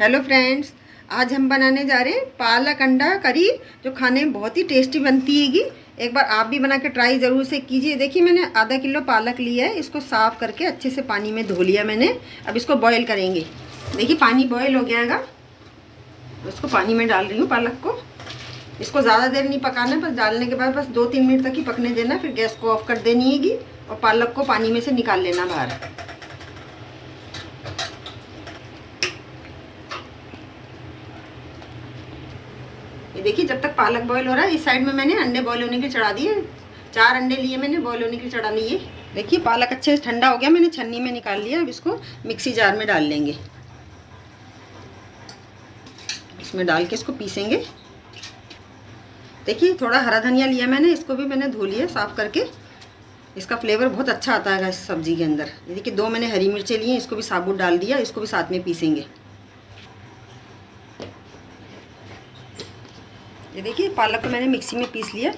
Hello friends, आज हम बनाने जा रहे हैं पालक अंडा करी, जो खाने में बहुत ही टेस्टी बनती हैगी। एक बार आप भी बना के ट्राई ज़रूर से कीजिए। देखिए, मैंने आधा किलो पालक लिया है, इसको साफ़ करके अच्छे से पानी में धो लिया मैंने। अब इसको बॉईल करेंगे। देखिए, पानी बॉईल हो गया है, इसको पानी में डाल रही हूँ पालक को। इसको ज़्यादा देर नहीं पकाना, बस डालने के बाद बस 2-3 मिनट तक ही पकने देना, फिर गैस को ऑफ कर देनी हैगी और पालक को पानी में से निकाल लेना बाहर। ये देखिए, जब तक पालक बॉईल हो रहा है, इस साइड में मैंने अंडे बॉईल होने के लिए चढ़ा दिए। 4 अंडे लिए मैंने, बॉईल होने के लिए चढ़ा लिए। देखिए, पालक अच्छे से ठंडा हो गया, मैंने छन्नी में निकाल लिया। अब इसको मिक्सी जार में डाल लेंगे। इसमें डाल के इसको पीसेंगे। देखिए, थोड़ा हरा धनिया लिया मैंने, इसको भी मैंने धो लिया साफ़ करके। इसका फ्लेवर बहुत अच्छा आता है इस सब्ज़ी के अंदर। ये देखिए, 2 मैंने हरी मिर्चें ली हैं, इसको भी साबुत डाल दिया। इसको भी साथ में पीसेंगे। ये देखिए, पालक को मैंने मिक्सी में पीस लिया।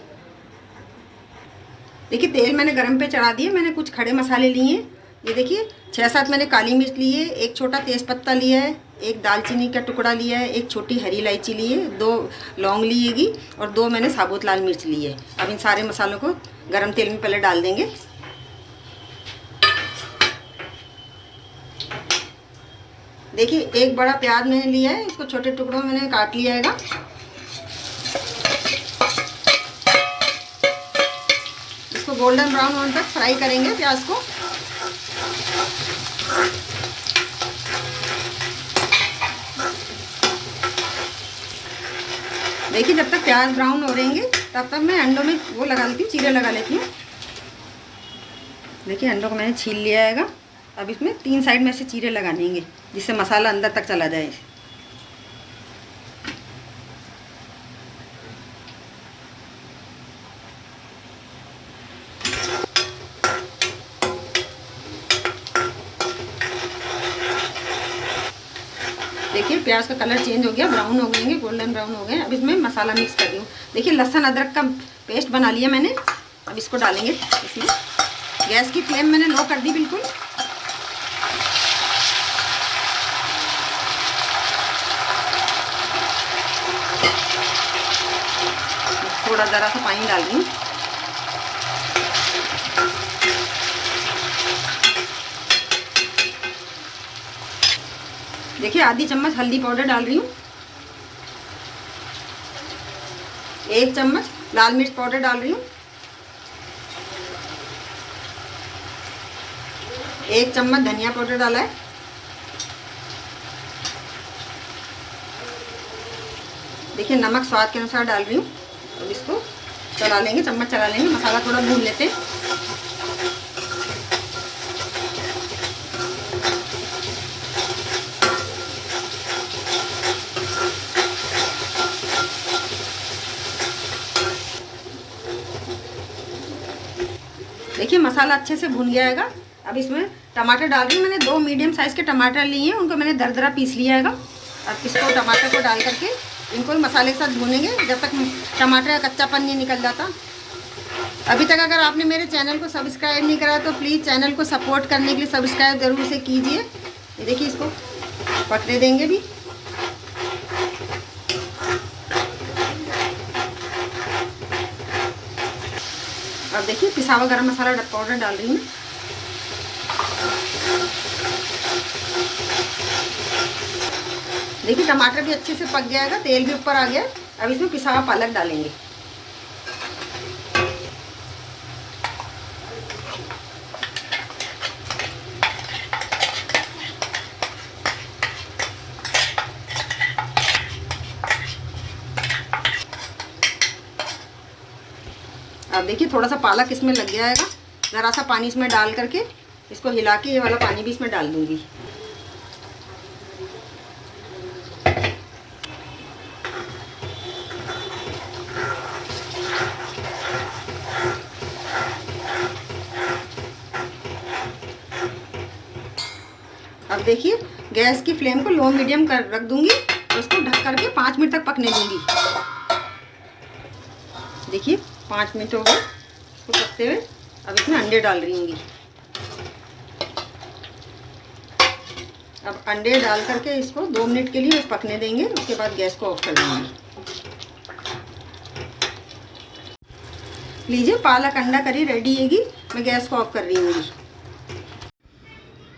देखिए, तेल मैंने गरम पे चढ़ा दिया। मैंने कुछ खड़े मसाले लिए हैं। ये देखिए, 6-7 मैंने काली मिर्च ली है, 1 छोटा तेज़पत्ता लिया है, 1 दालचीनी का टुकड़ा लिया है, 1 छोटी हरी इलायची ली है, 2 लौंग लिएगी और 2 मैंने साबुत लाल मिर्च ली है। अब इन सारे मसालों को गरम तेल में पहले डाल देंगे। देखिए, 1 बड़ा प्याज मैंने लिया है, इसको छोटे टुकड़ों में मैंने काट लिया है। इसको गोल्डन ब्राउन होने तक फ्राई करेंगे प्याज को। देखिए, जब तक प्याज ब्राउन हो रहेंगे तब तक मैं अंडों में वो लगा लेती हूँ, चीरे लगा लेती हूँ। देखिए, अंडों को मैंने छील लिया है। अब इसमें 3 साइड में से चीरे लगा देंगे, जिससे मसाला अंदर तक चला जाए। देखिए, प्याज का कलर चेंज हो गया, ब्राउन हो गए, गोल्डन ब्राउन हो गए। अब इसमें मसाला मिक्स कर रही हूँ। देखिए, लहसुन अदरक का पेस्ट बना लिया मैंने। अब इसको डालेंगे इसमें। गैस की फ्लेम मैंने लो कर दी बिल्कुल। थोड़ा ज़रा सा पानी डाल रही हूँ। देखिए, आधी चम्मच हल्दी पाउडर डाल रही हूँ, 1 चम्मच लाल मिर्च पाउडर डाल रही हूँ, 1 चम्मच धनिया पाउडर डाला है। देखिए, नमक स्वाद के अनुसार डाल रही हूँ। अब इसको चला लेंगे, चम्मच चला लेंगे, मसाला थोड़ा भून लेते हैं। देखिए, मसाला अच्छे से भून गया है। अब इसमें टमाटर डाल रही हूँ। मैंने 2 मीडियम साइज़ के टमाटर लिए हैं, उनको मैंने दरदरा पीस लिया है। अब इसको टमाटर को डाल करके इनको मसाले के साथ भूनेंगे जब तक टमाटर का कच्चापन नहीं निकल जाता। अभी तक अगर आपने मेरे चैनल को सब्सक्राइब नहीं करा तो प्लीज़ चैनल को सपोर्ट करने के लिए सब्सक्राइब ज़रूर से कीजिए। ये देखिए, इसको पकने देंगे भी। अब देखिए, पिसा हुआ गरम मसाला पाउडर डाल रही हूँ। देखिए, टमाटर भी अच्छे से पक गया है, तेल भी ऊपर आ गया। अब इसमें पिसा हुआ पालक डालेंगे। अब देखिए, थोड़ा सा पालक इसमें लग गया है। ज़रा सा पानी इसमें डाल करके इसको हिला के ये वाला पानी भी इसमें डाल दूंगी। अब देखिए, गैस की फ्लेम को लो मीडियम कर रख दूंगी और इसको ढक करके 5 मिनट तक पकने दूंगी। देखिए, 5 मिनट हो गए इसको पकते हुए। अब इसमें अंडे डाल रही हूँगी। अब अंडे डाल करके इसको 2 मिनट के लिए पकने देंगे, उसके बाद गैस को ऑफ कर देंगे। लीजिए पालक अंडा करी रेडी हैगी, मैं गैस को ऑफ कर रही हूँ।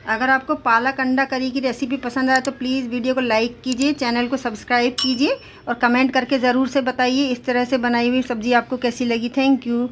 अगर आपको पालक अंडा करी की रेसिपी पसंद आए तो प्लीज़ वीडियो को लाइक कीजिए, चैनल को सब्सक्राइब कीजिए और कमेंट करके ज़रूर से बताइए इस तरह से बनाई हुई सब्ज़ी आपको कैसी लगी। Thank you.